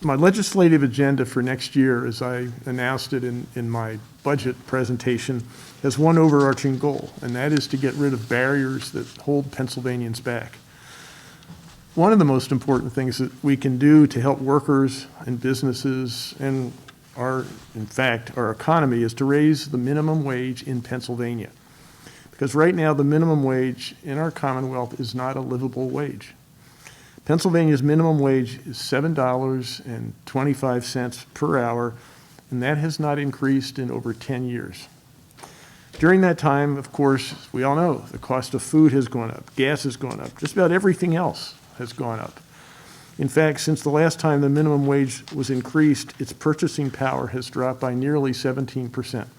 My legislative agenda for next year, as I announced it in my budget presentation, has one overarching goal, and that is to get rid of barriers that hold Pennsylvanians back. One of the most important things that we can do to help workers and businesses and in fact, our economy is to raise the minimum wage in Pennsylvania. Because right now, the minimum wage in our Commonwealth is not a livable wage. Pennsylvania's minimum wage is $7.25 per hour, and that has not increased in over 10 years. During that time, of course, we all know the cost of food has gone up, gas has gone up, just about everything else has gone up. In fact, since the last time the minimum wage was increased, its purchasing power has dropped by nearly 17%. And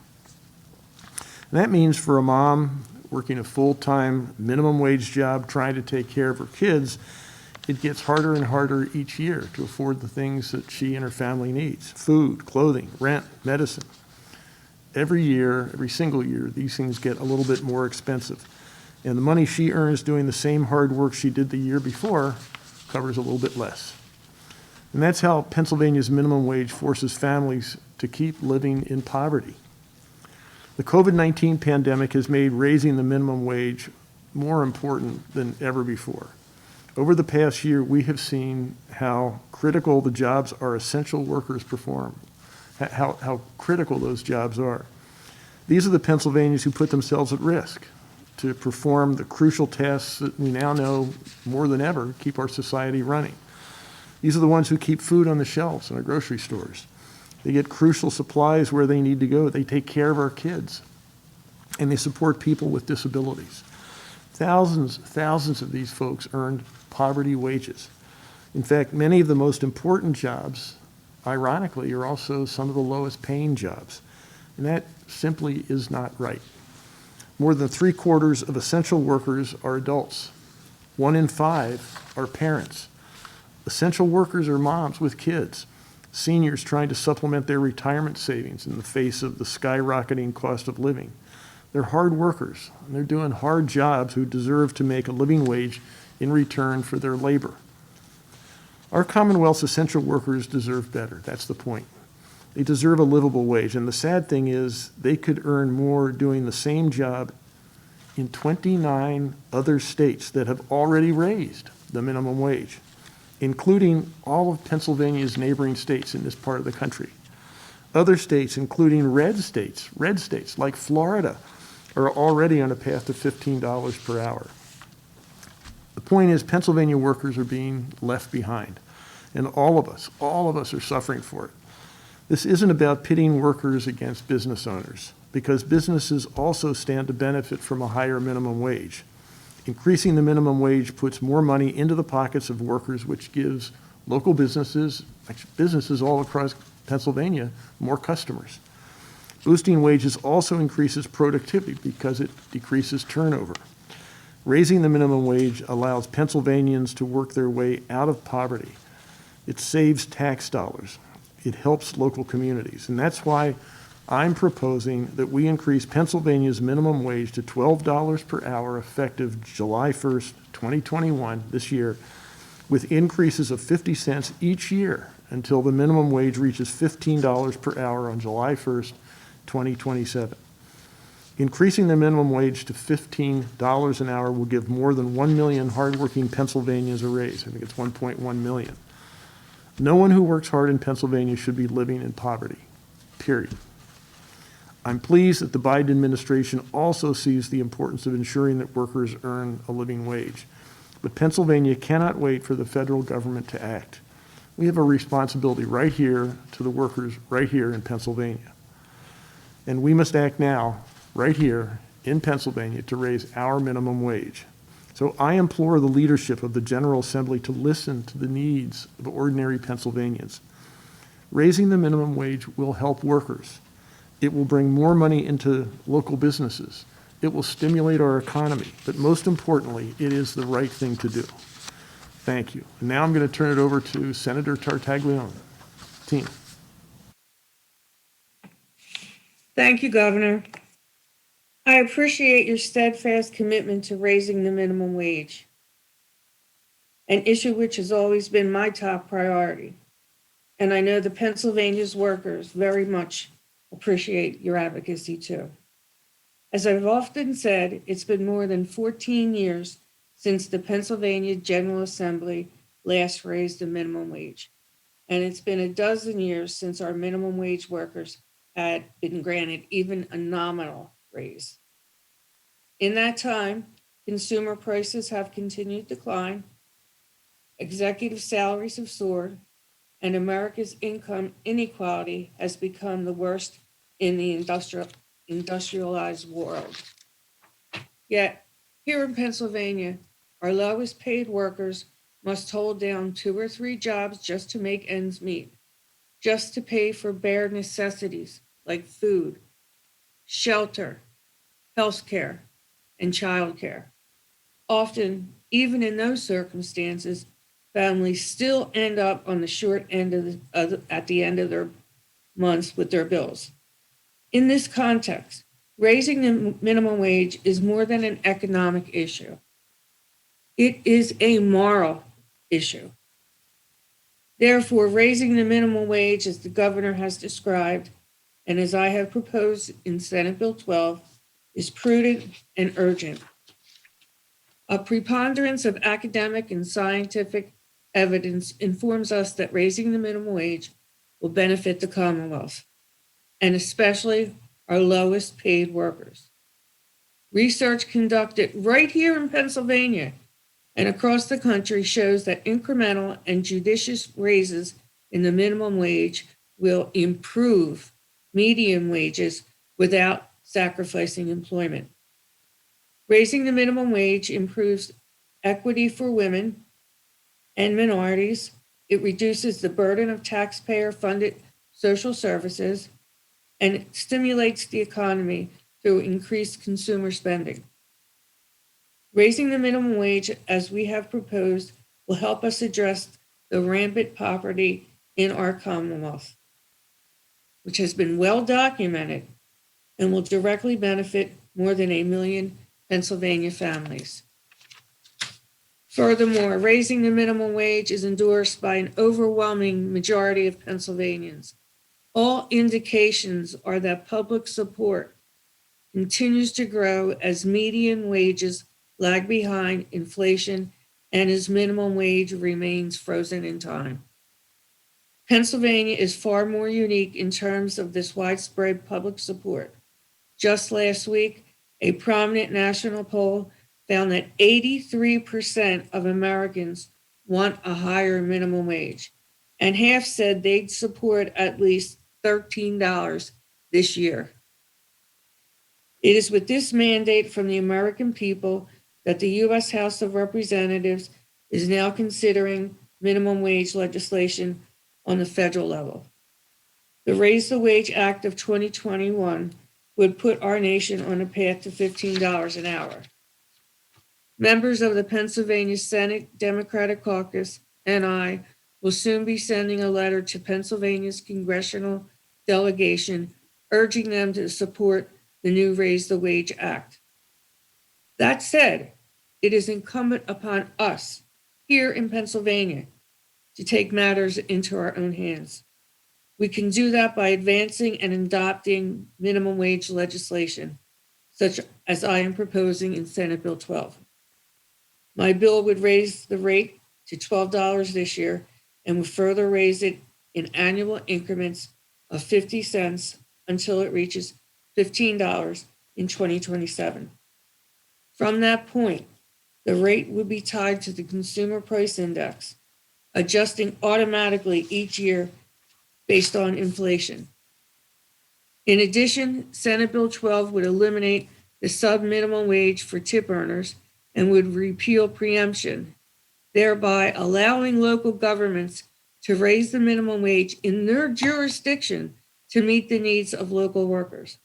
that means for a mom working a full-time minimum wage job trying to take care of her kids, it gets harder and harder each year to afford the things that she and her family needs: food, clothing, rent, medicine. Every year, every single year, these things get a little bit more expensive. And the money she earns doing the same hard work she did the year before covers a little bit less. And that's how Pennsylvania's minimum wage forces families to keep living in poverty. The COVID-19 pandemic has made raising the minimum wage more important than ever before. Over the past year, we have seen how critical the jobs our essential workers perform, how critical those jobs are. These are the Pennsylvanians who put themselves at risk to perform the crucial tasks that we now know more than ever keep our society running. These are the ones who keep food on the shelves in our grocery stores. They get crucial supplies where they need to go. They take care of our kids, and they support people with disabilities. Thousands of these folks earned poverty wages. In fact, many of the most important jobs, ironically, are also some of the lowest paying jobs. And that simply is not right. More than 3/4 of essential workers are adults. 1 in 5 are parents. Essential workers are moms with kids, seniors trying to supplement their retirement savings in the face of the skyrocketing cost of living. They're hard workers, and they're doing hard jobs who deserve to make a living wage in return for their labor. Our Commonwealth's essential workers deserve better. That's the point. They deserve a livable wage, and the sad thing is they could earn more doing the same job in 29 other states that have already raised the minimum wage, including all of Pennsylvania's neighboring states in this part of the country. Other states, including red states like Florida, are already on a path to $15 per hour. The point is, Pennsylvania workers are being left behind, and all of us are suffering for it. This isn't about pitting workers against business owners, because businesses also stand to benefit from a higher minimum wage. Increasing the minimum wage puts more money into the pockets of workers, which gives local businesses, actually businesses all across Pennsylvania, more customers. Boosting wages also increases productivity because it decreases turnover. Raising the minimum wage allows Pennsylvanians to work their way out of poverty. It saves tax dollars. It helps local communities. And that's why I'm proposing that we increase Pennsylvania's minimum wage to $12 per hour effective July 1st, 2021, this year, with increases of 50 cents each year until the minimum wage reaches $15 per hour on July 1st, 2027. Increasing the minimum wage to $15 an hour will give more than 1 million hardworking Pennsylvanians a raise. I think it's 1.1 million. No one who works hard in Pennsylvania should be living in poverty, period. I'm pleased that the Biden administration also sees the importance of ensuring that workers earn a living wage. But Pennsylvania cannot wait for the federal government to act. We have a responsibility right here to the workers right here in Pennsylvania. And we must act now, right here in Pennsylvania, to raise our minimum wage. So I implore the leadership of the General Assembly to listen to the needs of ordinary Pennsylvanians. Raising the minimum wage will help workers. It will bring more money into local businesses. It will stimulate our economy. But most importantly, it is the right thing to do. Thank you. And now I'm going to turn it over to Senator Tartaglione. Tina. Thank you, Governor. I appreciate your steadfast commitment to raising the minimum wage, an issue which has always been my top priority. And I know the Pennsylvania's workers very much appreciate your advocacy too. As I've often said, it's been more than 14 years since the Pennsylvania General Assembly last raised the minimum wage. And it's been a dozen years since our minimum wage workers had been granted even a nominal raise. In that time, consumer prices have continued to decline, executive salaries have soared, and America's income inequality has become the worst in the industrialized world. Yet, here in Pennsylvania, our lowest paid workers must hold down 2 or 3 jobs just to make ends meet, just to pay for bare necessities like food, shelter, health care, and childcare. Often, even in those circumstances, families still end up on the short end at the end of their months with their bills. In this context, raising the minimum wage is more than an economic issue. It is a moral issue. Therefore, raising the minimum wage as the governor has described and as I have proposed in Senate Bill 12 is prudent and urgent. A preponderance of academic and scientific evidence informs us that raising the minimum wage will benefit the Commonwealth, and especially our lowest paid workers. Research conducted right here in Pennsylvania and across the country shows that incremental and judicious raises in the minimum wage will improve median wages without sacrificing employment. Raising the minimum wage improves equity for women and minorities. It reduces the burden of taxpayer-funded social services, and it stimulates the economy through increased consumer spending. Raising the minimum wage, as we have proposed, will help us address the rampant poverty in our Commonwealth, which has been well documented and will directly benefit more than 1 million Pennsylvania families. Furthermore, raising the minimum wage is endorsed by an overwhelming majority of Pennsylvanians. All indications are that public support continues to grow as median wages lag behind inflation and as minimum wage remains frozen in time. Pennsylvania is far more unique in terms of this widespread public support. Just last week, a prominent national poll found that 83% of Americans want a higher minimum wage, and half said they'd support at least $13 this year. It is with this mandate from the American people that the U.S. House of Representatives is now considering minimum wage legislation on the federal level. The Raise the Wage Act of 2021 would put our nation on a path to $15 an hour. Members of the Pennsylvania Senate Democratic Caucus and I will soon be sending a letter to Pennsylvania's congressional delegation urging them to support the new Raise the Wage Act. That said, it is incumbent upon us here in Pennsylvania to take matters into our own hands. We can do that by advancing and adopting minimum wage legislation, such as I am proposing in Senate Bill 12. My bill would raise the rate to $12 this year and would further raise it in annual increments of 50 cents until it reaches $15 in 2027. From that point, the rate would be tied to the Consumer Price Index, adjusting automatically each year based on inflation. In addition, Senate Bill 12 would eliminate the sub-minimum wage for tip earners and would repeal preemption, thereby allowing local governments to raise the minimum wage in their jurisdiction to meet the needs of local workers.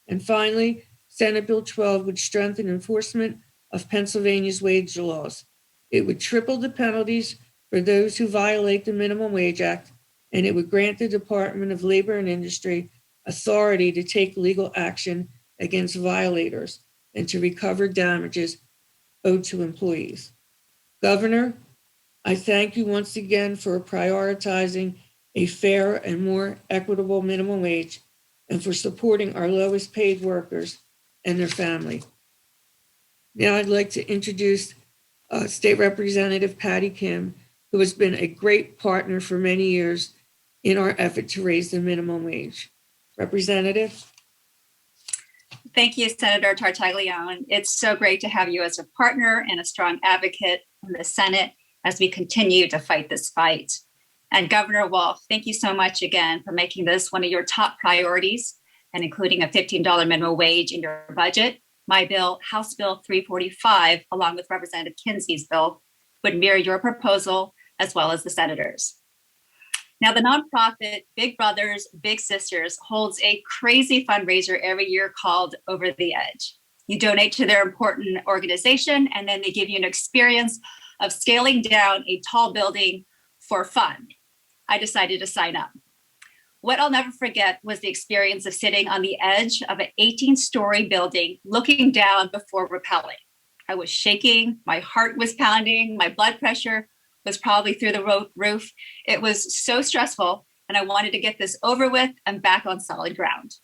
And finally, Senate Bill 12 would strengthen enforcement of Pennsylvania's wage laws. It would triple the penalties for those who violate the Minimum Wage Act, and it would grant the Department of Labor and Industry authority to take legal action against violators and to recover damages owed to employees. Governor, I thank you once again for prioritizing a fair and more equitable minimum wage, and for supporting our lowest paid workers and their family. Now I'd like to introduce State Representative Patty Kim, who has been a great partner for many years in our effort to raise the minimum wage. Representative? Thank you, Senator Tartaglione. It's so great to have you as a partner and a strong advocate in the Senate as we continue to fight this fight. And Governor Wolf, thank you so much again for making this one of your top priorities and including a $15 minimum wage in your budget. My bill, House Bill 345, along with Representative Kinsey's bill, would mirror your proposal as well as the senators. Now, the nonprofit Big Brothers Big Sisters holds a crazy fundraiser every year called Over the Edge. You donate to their important organization, and then they give you an experience of scaling down a tall building for fun. I decided to sign up. What I'll never forget was the experience of sitting on the edge of an 18-story building, looking down before rappelling. I was shaking, my heart was pounding, my blood pressure was probably through the roof. It was so stressful, and I wanted to get this over with and back on solid ground.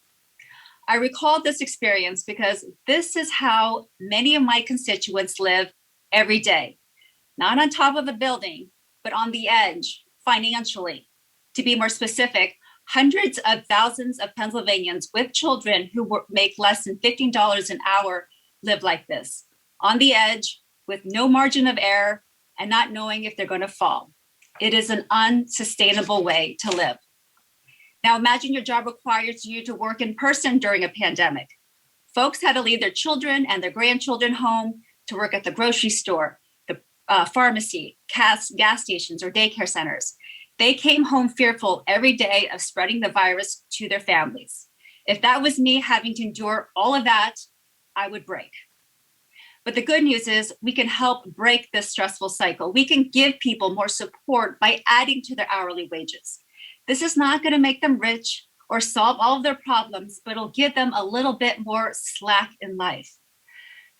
I recalled this experience because this is how many of my constituents live every day. Not on top of a building, but on the edge, financially. To be more specific, hundreds of thousands of Pennsylvanians with children who make less than $15 an hour live like this, on the edge, with no margin of error, and not knowing if they're going to fall. It is an unsustainable way to live. Now imagine your job requires you to work in person during a pandemic. Folks had to leave their children and their grandchildren home to work at the grocery store, the pharmacy, gas stations, or daycare centers. They came home fearful every day of spreading the virus to their families. If that was me having to endure all of that, I would break. But the good news is we can help break this stressful cycle. We can give people more support by adding to their hourly wages. This is not going to make them rich or solve all of their problems, but it'll give them a little bit more slack in life.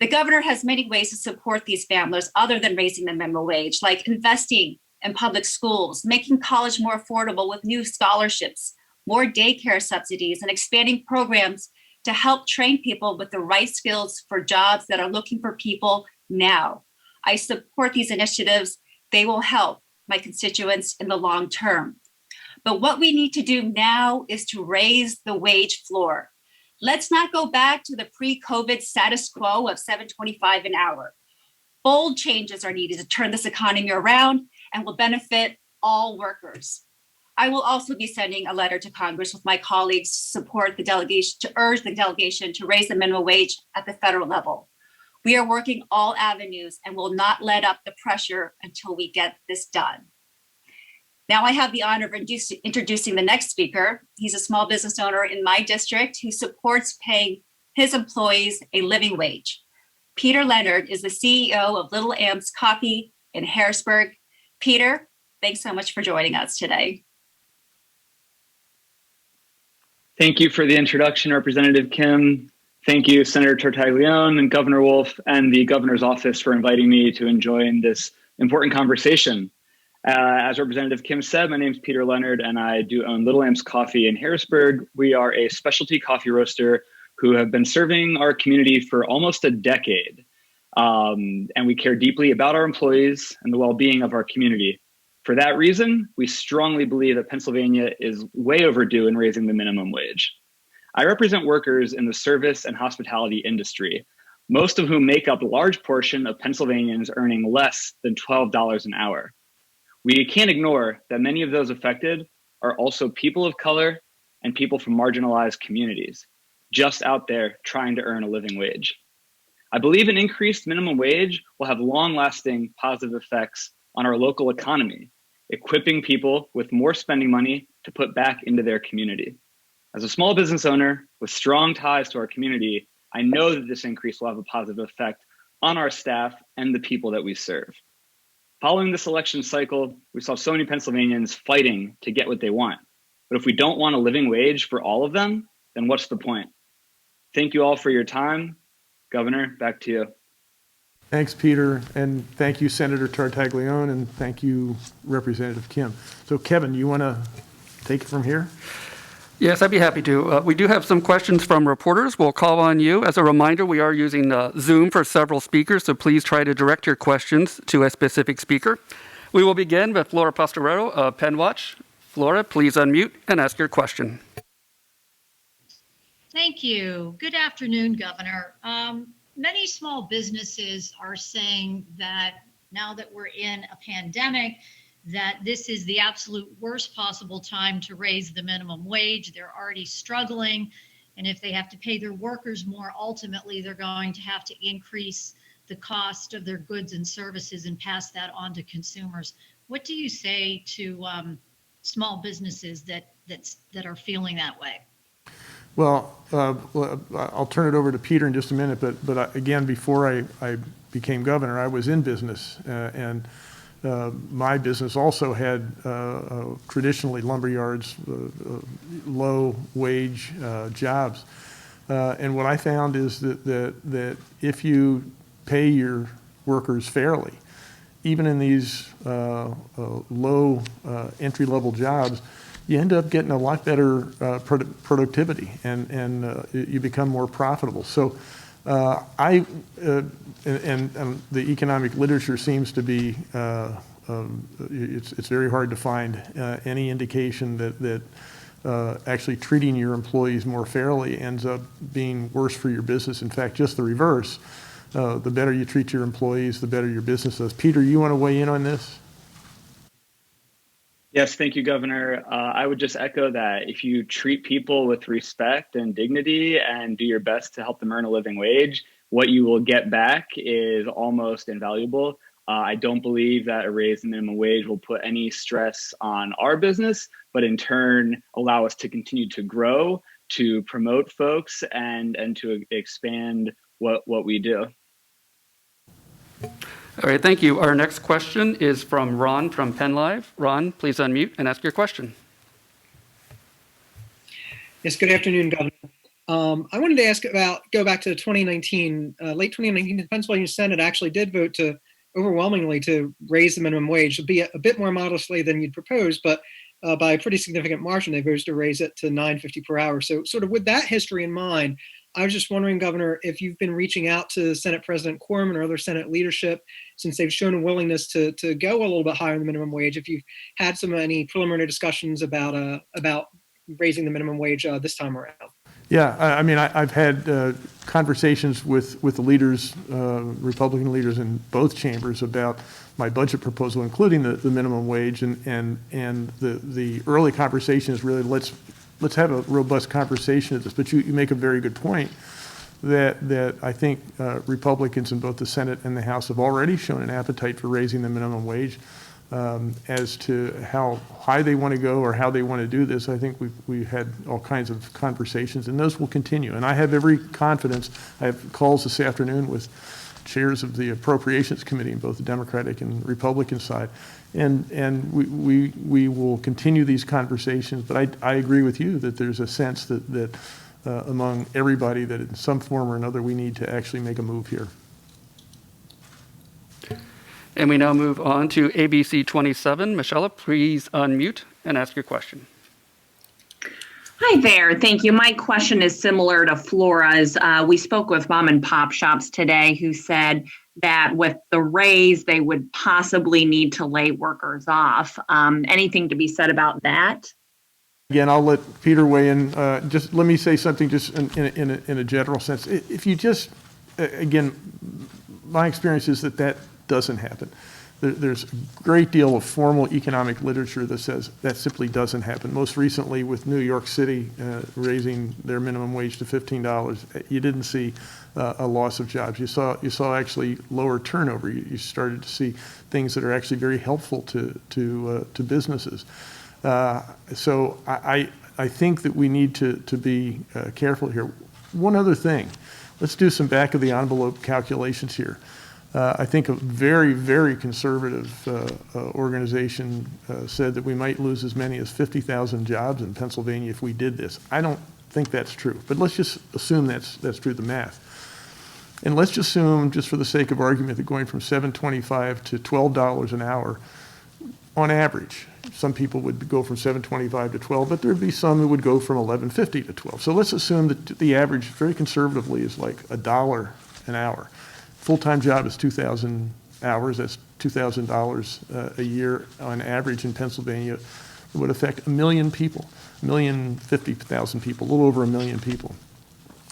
The governor has many ways to support these families other than raising the minimum wage, like investing in public schools, making college more affordable with new scholarships, more daycare subsidies, and expanding programs to help train people with the right skills for jobs that are looking for people now. I support these initiatives. They will help my constituents in the long term. But what we need to do now is to raise the wage floor. Let's not go back to the pre-COVID status quo of $7.25 an hour. Bold changes are needed to turn this economy around and will benefit all workers. I will also be sending a letter to Congress with my colleagues to support the delegation, to urge the delegation to raise the minimum wage at the federal level. We are working all avenues and will not let up the pressure until we get this done. Now I have the honor of introducing the next speaker. He's a small business owner in my district who supports paying his employees a living wage. Peter Leonard is the CEO of Little Amps Coffee in Harrisburg. Peter, thanks so much for joining us today. Thank you for the introduction, Representative Kim. Thank you, Senator Tartaglione and Governor Wolf and the governor's office for inviting me to join this important conversation. As Representative Kim said, my name is Peter Leonard and I do own Little Amps Coffee in Harrisburg. We are a specialty coffee roaster who have been serving our community for almost a decade. And we care deeply about our employees and the well-being of our community. For that reason, we strongly believe that Pennsylvania is way overdue in raising the minimum wage. I represent workers in the service and hospitality industry, most of whom make up a large portion of Pennsylvanians earning less than $12 an hour. We can't ignore that many of those affected are also people of color and people from marginalized communities, just out there trying to earn a living wage. I believe an increased minimum wage will have long-lasting positive effects on our local economy, equipping people with more spending money to put back into their community. As a small business owner with strong ties to our community, I know that this increase will have a positive effect on our staff and the people that we serve. Following this election cycle, we saw so many Pennsylvanians fighting to get what they want. But if we don't want a living wage for all of them, then what's the point? Thank you all for your time. Governor, back to you. Thanks, Peter, and thank you, Senator Tartaglione, and thank you, Representative Kim. So, Kevin, you want to take it from here? Yes, I'd be happy to. We do have some questions from reporters. We'll call on you. As a reminder, we are using Zoom for several speakers, so please try to direct your questions to a specific speaker. We will begin with Flora Pastorero of Penn Watch. Flora, please unmute and ask your question. Thank you. Good afternoon, Governor. Many small businesses are saying that now that we're in a pandemic, that this is the absolute worst possible time to raise the minimum wage. They're already struggling. And if they have to pay their workers more, ultimately, they're going to have to increase the cost of their goods and services and pass that on to consumers. What do you say to small businesses that are feeling that way? Well, I'll turn it over to Peter in just a minute, but again, before I became governor, I was in business, and my business also had traditionally lumberyards, low wage jobs, and what I found is that if you pay your workers fairly, even in these low entry-level jobs, you end up getting a lot better productivity, and you become more profitable. So and the economic literature seems to be, it's very hard to find any indication that actually treating your employees more fairly ends up being worse for your business. In fact, just the reverse. The better you treat your employees, the better your business does. Peter, you want to weigh in on this? Yes, thank you, Governor. I would just echo that. If you treat people with respect and dignity and do your best to help them earn a living wage, what you will get back is almost invaluable. I don't believe that a raise in minimum wage will put any stress on our business, but in turn allow us to continue to grow, to promote folks, and to expand what we do. All right, thank you. Our next question is from Ron from Penn Live. Ron, please unmute and ask your question. Yes, good afternoon, Governor. I wanted to go back to 2019, late 2019, the Pennsylvania Senate actually did vote overwhelmingly to raise the minimum wage, be a bit more modestly than you'd proposed, but by a pretty significant margin, they voted to raise it to $9.50 per hour. So sort of with that history in mind, I was just wondering, Governor, if you've been reaching out to Senate President Corman or other Senate leadership, since they've shown a willingness to go a little bit higher in the minimum wage, if you've had any preliminary discussions about raising the minimum wage this time around. Yeah, I mean, I've had conversations with the leaders, Republican leaders in both chambers about my budget proposal, including the minimum wage, and the early conversation is really let's have a robust conversation of this. But you make a very good point that I think Republicans in both the Senate and the House have already shown an appetite for raising the minimum wage. As to how high they want to go or how they want to do this, I think we've had all kinds of conversations, and those will continue. And I have every confidence. I have calls this afternoon with chairs of the Appropriations Committee in both the Democratic and Republican side, and we will continue these conversations. But I agree with you that there's a sense that among everybody that in some form or another we need to actually make a move here. And we now move on to ABC 27. Michelle, please unmute and ask your question. Hi there. Thank you. My question is similar to Flora's. We spoke with mom and pop shops today who said that with the raise, they would possibly need to lay workers off. Anything to be said about that? Again, I'll let Peter weigh in. Just let me say something just in a general sense. If you just, again, my experience is that doesn't happen. There's a great deal of formal economic literature that says that simply doesn't happen. Most recently with New York City raising their minimum wage to $15, you didn't see a loss of jobs. You saw actually lower turnover. You started to see things that are actually very helpful to businesses. So I think that we need to be careful here. One other thing, let's do some back of the envelope calculations here. I think a very, very conservative organization said that we might lose as many as 50,000 jobs in Pennsylvania if we did this. I don't think that's true, but let's just assume that's true, the math. And let's just assume, just for the sake of argument, that going from $7.25 to $12 an hour on average. Some people would go from $7.25 to $12, but there'd be some that would go from $11.50 to $12. So let's assume that the average, very conservatively, is like $1 an hour. Full-time job is 2,000 hours. That's $2,000 a year on average in Pennsylvania. It would affect 1 million people, 1,050,000 people, a little over 1 million people.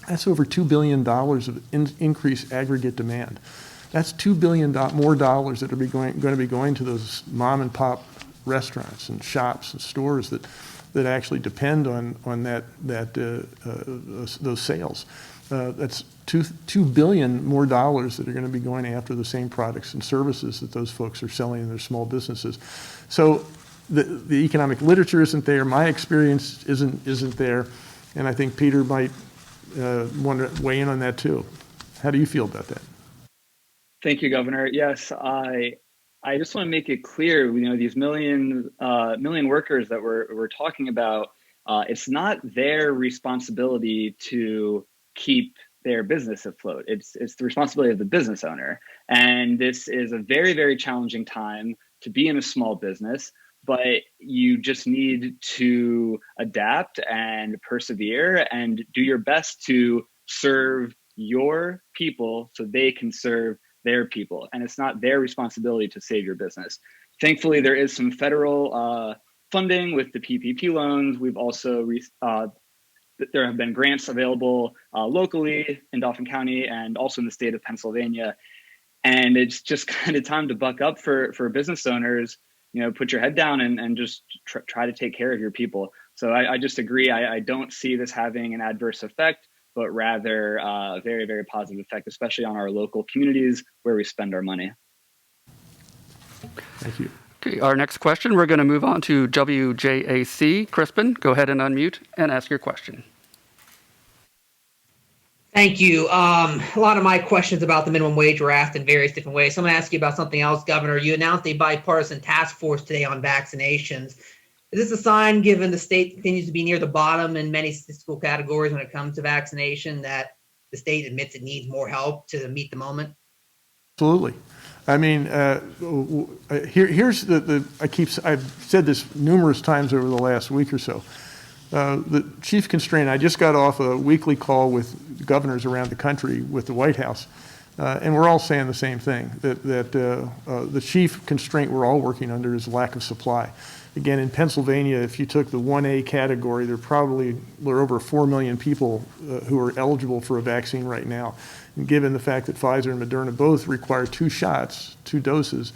That's over $2 billion of increased aggregate demand. That's $2 billion more dollars that are going to be going to those mom and pop restaurants and shops and stores that actually depend on those sales. That's $2 billion more dollars that are going to be going after the same products and services that those folks are selling in their small businesses. So the economic literature isn't there. My experience isn't there, and I think Peter might want to weigh in on that too. How do you feel about that? Thank you, Governor. Yes, I just want to make it clear, these million workers that we're talking about, it's not their responsibility to keep their business afloat. It's the responsibility of the business owner. And this is a very, very challenging time to be in a small business, but you just need to adapt and persevere and do your best to serve your people so they can serve their people. And it's not their responsibility to save your business. Thankfully, there is some federal funding with the PPP loans. We've also, there have been grants available locally in Dauphin County and also in the state of Pennsylvania. And it's just kind of time to buck up for business owners, put your head down and just try to take care of your people. So I just agree. I don't see this having an adverse effect, but rather a very, very positive effect, especially on our local communities where we spend our money. Thank you. Okay, our next question, we're going to move on to WJAC. Crispin, go ahead and unmute and ask your question. Thank you. A lot of my questions about the minimum wage were asked in various different ways. So I'm going to ask you about something else, Governor. You announced a bipartisan task force today on vaccinations. Is this a sign, given the state continues to be near the bottom in many statistical categories when it comes to vaccination, that the state admits it needs more help to meet the moment? Absolutely. I mean, here's I've said this numerous times over the last week or so. The chief constraint, I just got off a weekly call with governors around the country with the White House, and we're all saying the same thing, that the chief constraint we're all working under is lack of supply. Again, in Pennsylvania, if you took the 1A category, there are over 4 million people who are eligible for a vaccine right now. And given the fact that Pfizer and Moderna both require 2 shots, 2 doses,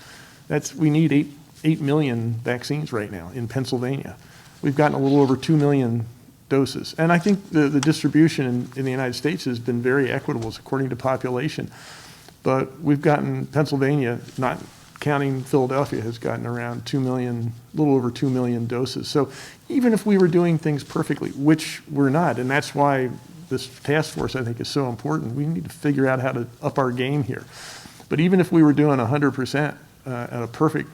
we need 8 million vaccines right now in Pennsylvania. We've gotten a little over 2 million doses. And I think the distribution in the United States has been very equitable according to population. But we've gotten Pennsylvania, not counting Philadelphia, has gotten around 2 million, a little over 2 million doses. So even if we were doing things perfectly, which we're not, and that's why this task force, I think, is so important. We need to figure out how to up our game here. But even if we were doing 100% at a perfect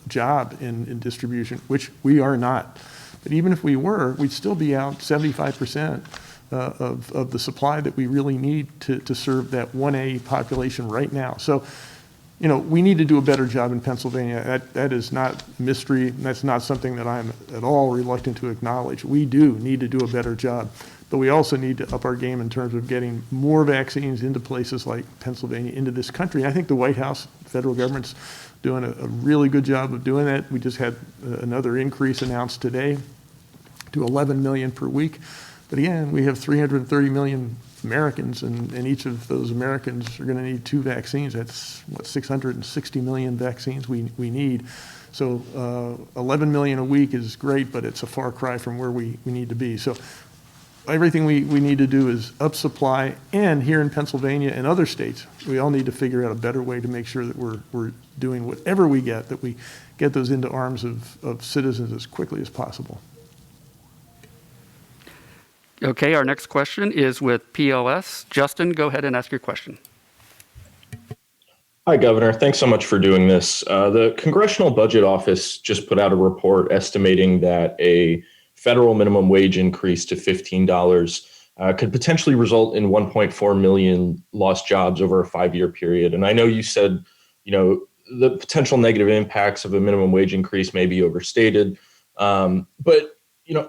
job in distribution, which we are not, but even if we were, we'd still be out 75% of the supply that we really need to serve that 1A population right now. So, we need to do a better job in Pennsylvania. That is not mystery. That's not something that I'm at all reluctant to acknowledge. We do need to do a better job, but we also need to up our game in terms of getting more vaccines into places like Pennsylvania, into this country. I think the White House, federal government's doing a really good job of doing that. We just had another increase announced today to 11 million per week. But again, we have 330 million Americans, and each of those Americans are going to need 2 vaccines. That's 660 million vaccines we need. So 11 million a week is great, but it's a far cry from where we need to be. So everything we need to do is up supply, and here in Pennsylvania and other states, we all need to figure out a better way to make sure that we're doing whatever we get, that we get those into arms of citizens as quickly as possible. Okay, our next question is with POS. Justin, go ahead and ask your question. Hi, Governor. Thanks so much for doing this. The Congressional Budget Office just put out a report estimating that a federal minimum wage increase to $15 could potentially result in 1.4 million lost jobs over a 5-year period. And I know you said, the potential negative impacts of a minimum wage increase may be overstated. But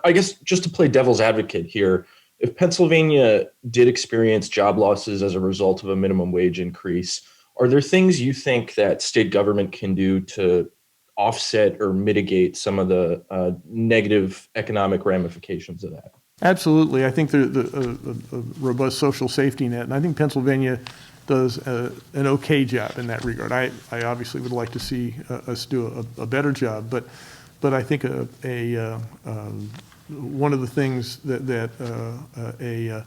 I guess just to play devil's advocate here, if Pennsylvania did experience job losses as a result of a minimum wage increase, are there things you think that state government can do to offset or mitigate some of the negative economic ramifications of that? Absolutely. I think a robust social safety net, and I think Pennsylvania does an okay job in that regard. I obviously would like to see us do a better job, but I think one of the things that a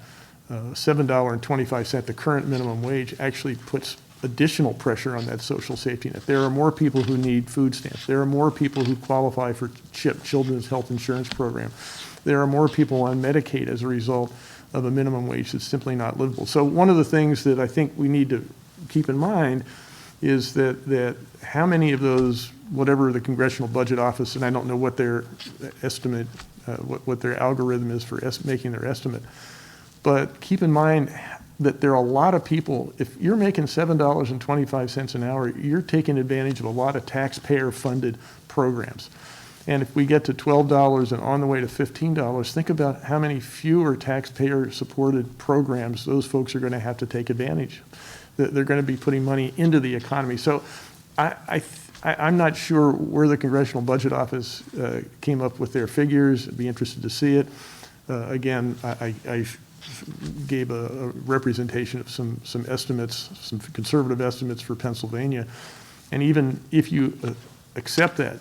$7.25, the current minimum wage, actually puts additional pressure on that social safety net. There are more people who need food stamps. There are more people who qualify for CHIP, Children's Health Insurance Program. There are more people on Medicaid as a result of a minimum wage that's simply not livable. So one of the things that I think we need to keep in mind is that how many of those, whatever the Congressional Budget Office, and I don't know what their estimate, what their algorithm is for making their estimate, but keep in mind that there are a lot of people, if you're making $7.25 an hour, you're taking advantage of a lot of taxpayer-funded programs. And if we get to $12 and on the way to $15, think about how many fewer taxpayer-supported programs those folks are going to have to take advantage of. They're going to be putting money into the economy. So I'm not sure where the Congressional Budget Office came up with their figures. I'd be interested to see it. Again, I gave a representation of some estimates, some conservative estimates for Pennsylvania. And even if you accept that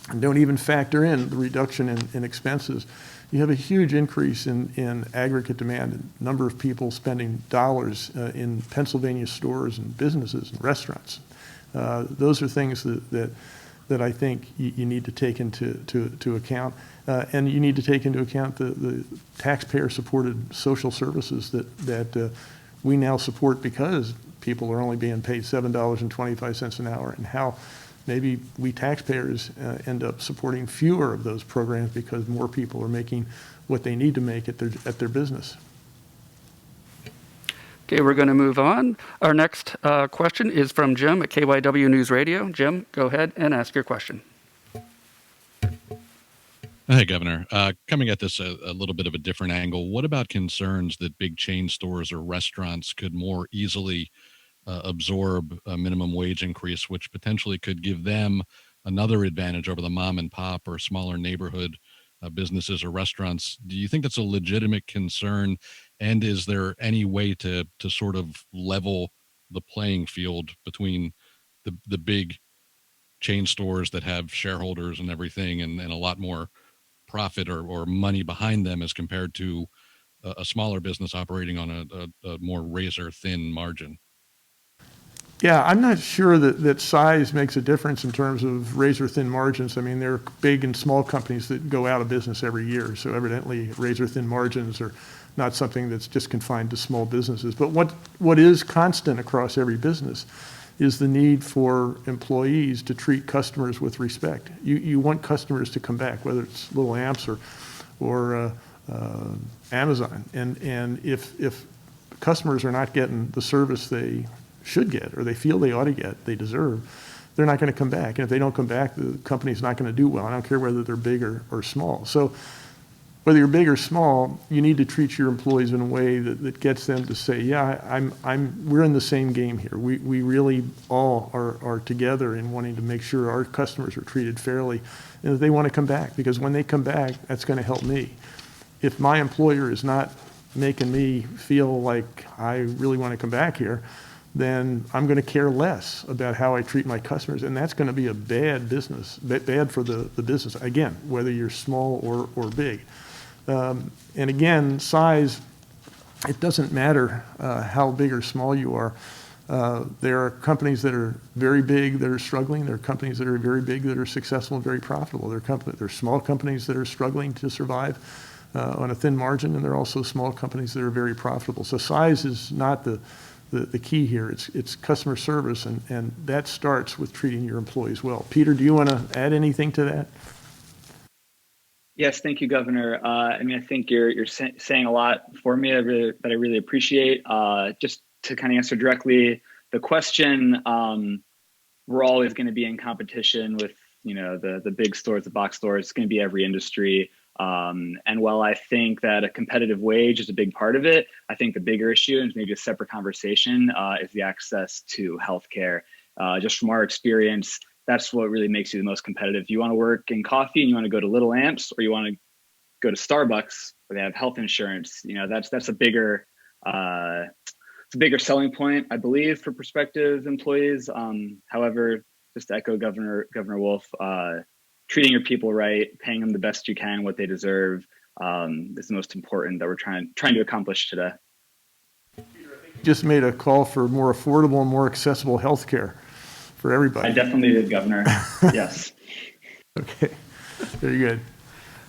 and don't even factor in the reduction in expenses, you have a huge increase in aggregate demand and number of people spending dollars in Pennsylvania stores and businesses and restaurants. Those are things that I think you need to take into account. And you need to take into account the taxpayer-supported social services that we now support because people are only being paid $7.25 an hour, and how maybe we taxpayers end up supporting fewer of those programs because more people are making what they need to make at their business. Okay, we're going to move on. Our next question is from Jim at KYW News Radio. Jim, go ahead and ask your question. Hey, Governor. Coming at this a little bit of a different angle, what about concerns that big chain stores or restaurants could more easily absorb a minimum wage increase, which potentially could give them another advantage over the mom and pop or smaller neighborhood businesses or restaurants? Do you think that's a legitimate concern? And is there any way to sort of level the playing field between the big chain stores that have shareholders and everything and a lot more profit or money behind them as compared to a smaller business operating on a more razor thin margin? Yeah, I'm not sure that size makes a difference in terms of razor thin margins. I mean, there are big and small companies that go out of business every year. So evidently razor thin margins are not something that's just confined to small businesses. But what is constant across every business is the need for employees to treat customers with respect. You want customers to come back, whether it's Little Amps or Amazon. And if customers are not getting the service they should get, or they feel they ought to get, they deserve, they're not going to come back. And if they don't come back, the company's not going to do well. I don't care whether they're big or small. So whether you're big or small, you need to treat your employees in a way that gets them to say, yeah, we're in the same game here. We really all are together in wanting to make sure our customers are treated fairly, and that they want to come back, because when they come back, that's going to help me. If my employer is not making me feel like I really want to come back here, then I'm going to care less about how I treat my customers, and that's going to be a bad business, bad for the business, again, whether you're small or big. And again, size, it doesn't matter how big or small you are. There are companies that are very big that are struggling. There are companies that are very big that are successful and very profitable. There are small companies that are struggling to survive on a thin margin, and there are also small companies that are very profitable. So size is not the key here. It's customer service, and that starts with treating your employees well. Peter, do you want to add anything to that? Yes, thank you, Governor. I mean, I think you're saying a lot for me that I really appreciate. Just to kind of answer directly the question, we're always going to be in competition with, the big stores, the box stores. It's going to be every industry. And while I think that a competitive wage is a big part of it, I think the bigger issue, and maybe a separate conversation, is the access to healthcare. Just from our experience, that's what really makes you the most competitive. You want to work in coffee and you want to go to Little Amps, or you want to go to Starbucks where they have health insurance. That's a bigger selling point, I believe, for prospective employees. However, just to echo Governor Wolf, treating your people right, paying them the best you can, what they deserve, is the most important that we're trying to accomplish today. Just made a call for more affordable and more accessible health care for everybody. I definitely did, Governor. Yes. Okay, very good.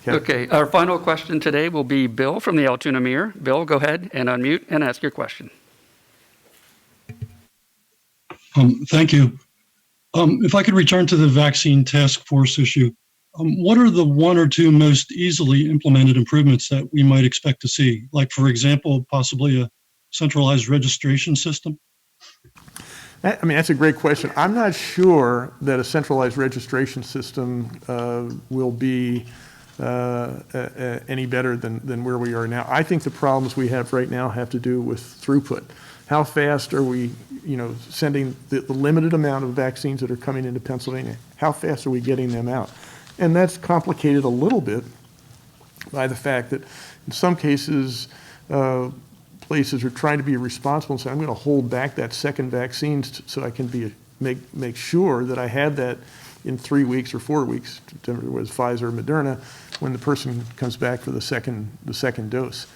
Okay, our final question today will be Bill from the Altoona Mirror. Bill, go ahead and unmute and ask your question. Thank you. If I could return to the vaccine task force issue, what are the one or two most easily implemented improvements that we might expect to see? Like, for example, possibly a centralized registration system? That's a great question. I'm not sure that a centralized registration system will be any better than where we are now. I think the problems we have right now have to do with throughput. How fast are we, sending the limited amount of vaccines that are coming into Pennsylvania? How fast are we getting them out? And that's complicated a little bit by the fact that in some cases, places are trying to be responsible and say, I'm going to hold back that second vaccine so I can make sure that I have that in 3 weeks or 4 weeks, whether it was Pfizer or Moderna, when the person comes back for the second dose.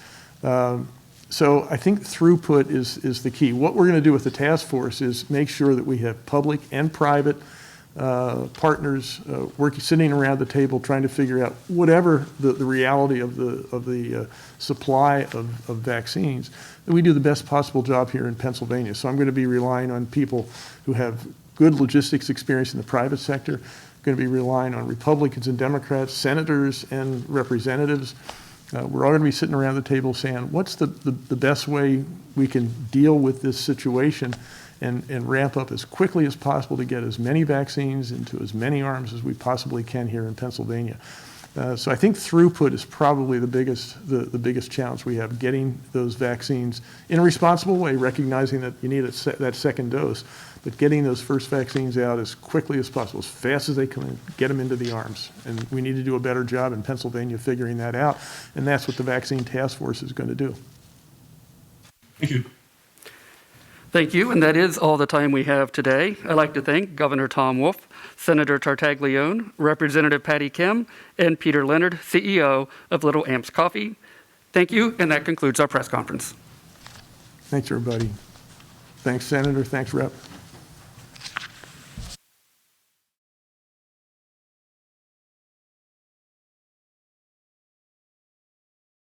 So I think throughput is the key. What we're going to do with the task force is make sure that we have public and private partners sitting around the table trying to figure out whatever the reality of the supply of vaccines, that we do the best possible job here in Pennsylvania. So I'm going to be relying on people who have good logistics experience in the private sector, going to be relying on Republicans and Democrats, senators and representatives. We're all going to be sitting around the table saying, what's the best way we can deal with this situation and ramp up as quickly as possible to get as many vaccines into as many arms as we possibly can here in Pennsylvania. So I think throughput is probably the biggest challenge we have, getting those vaccines in a responsible way, recognizing that you need that second dose, but getting those first vaccines out as quickly as possible, as fast as they come in, get them into the arms. And we need to do a better job in Pennsylvania figuring that out, and that's what the vaccine task force is going to do. Thank you. Thank you, and that is all the time we have today. I'd like to thank Governor Tom Wolf, Senator Tartaglione, Representative Patty Kim, and Peter Leonard, CEO of Little Amps Coffee. Thank you, and that concludes our press conference. Thanks, everybody. Thanks, Senator. Thanks, Rep.